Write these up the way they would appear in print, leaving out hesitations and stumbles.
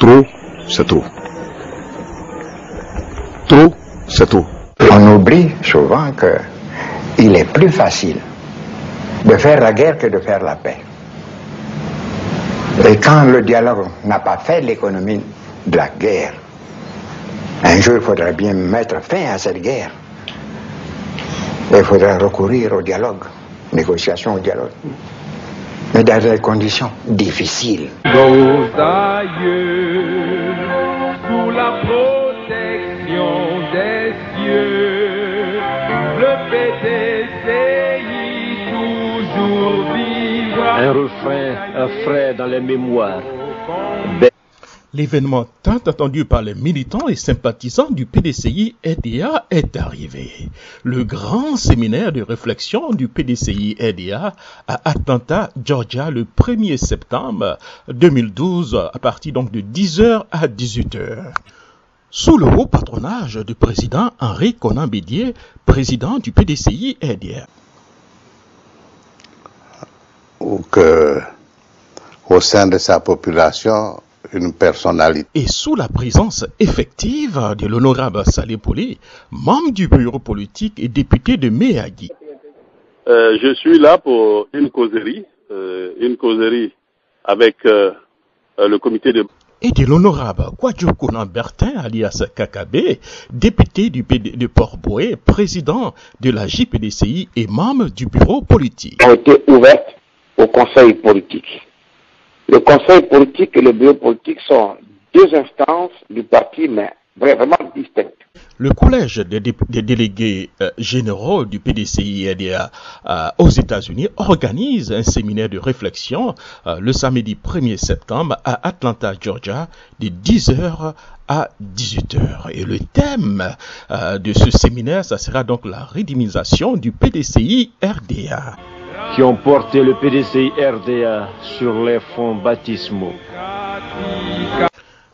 Trop, c'est trop. Trop, c'est trop. On oublie souvent qu'il est plus facile de faire la guerre que de faire la paix. Et quand le dialogue n'a pas fait l'économie de la guerre, un jour il faudra bien mettre fin à cette guerre. Et il faudra recourir au dialogue, négociation au dialogue. Mais dans des conditions difficiles. Nos aïeux, sous la protection des cieux, le PDCI toujours vivra. Un refrain frais dans les mémoires. L'événement tant attendu par les militants et sympathisants du PDCI-RDA est arrivé. Le grand séminaire de réflexion du PDCI-RDA à Atlanta, Georgia, le 1er septembre 2012, à partir donc de 10h à 18h. Sous le haut patronage du président Henri Konan Bédié, président du PDCI-RDA. Ou que, au sein de sa population, une personnalité. Et sous la présence effective de l'honorable Saleh Poli, membre du bureau politique et député de Méagui. Je suis là pour une causerie avec le comité de... Et de l'honorable Kwadjo Konan Bertin, alias Kakabe, député de Port-Boué, président de la JPDCI et membre du bureau politique. A été ouverte au conseil politique. Le conseil politique et le bureau politique sont deux instances du parti, mais vraiment distinctes. Le collège des délégués généraux du PDCI-RDA aux États-Unis organise un séminaire de réflexion le samedi 1er septembre à Atlanta, Georgia, de 10h à 18h. Et le thème de ce séminaire, ça sera donc la redynamisation du PDCI-RDA. Qui ont porté le PDCI-RDA sur les fonds baptismaux.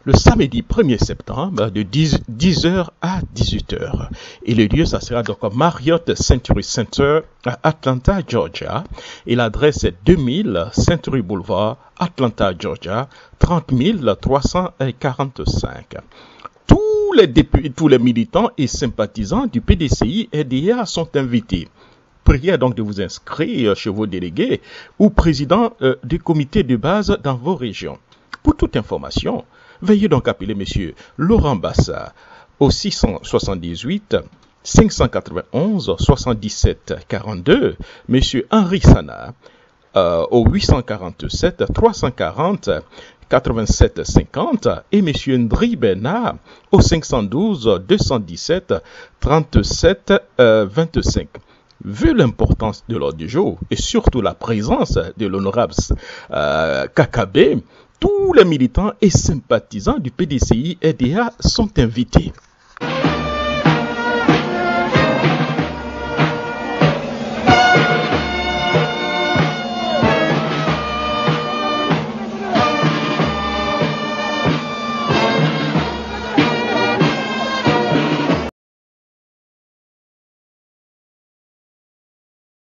Le samedi 1er septembre de 10h à 18h. Et le lieu, ça sera donc Marriott Century Center à Atlanta, Georgia. Et l'adresse est 2000 Century Boulevard, Atlanta, Georgia, 30 345. Tous les militants et sympathisants du PDCI-RDA sont invités. Priez donc de vous inscrire chez vos délégués ou présidents du comité de base dans vos régions. Pour toute information, veuillez donc appeler M. Laurent Bassa au 678 591 77 42, M. Henri Sana au 847 340 87 50 et M. Ndri Bernard au 512 217 37 25. Vu l'importance de l'ordre du jour et surtout la présence de l'honorable Kakabe, tous les militants et sympathisants du PDCI-RDA sont invités.